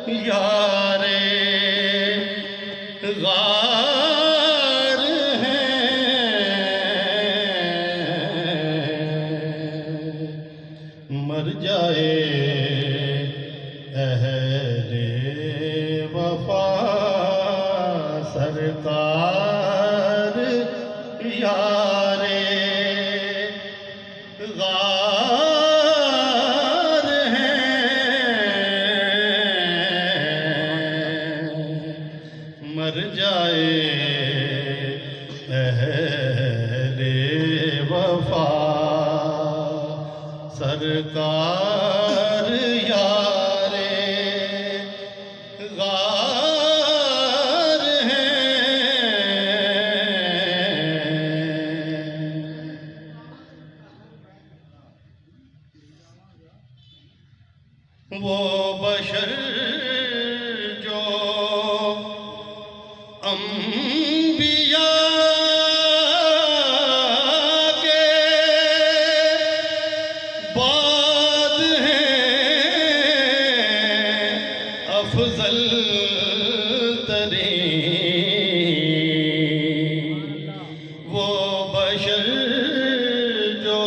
یار غار ہیں، مر جائے اہل وفا سرکار یار غار ہیں، مر جائے اہل وفا سرکار یار غار ہیں۔ وہ بشر جو انبیاء کے بعد ہیں، افضل ترین۔ وہ بشر جو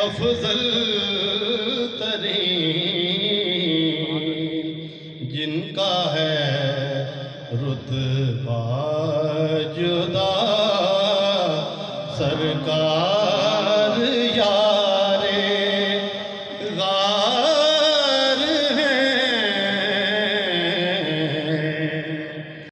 افضل ترین، جن کا ہے رتبہ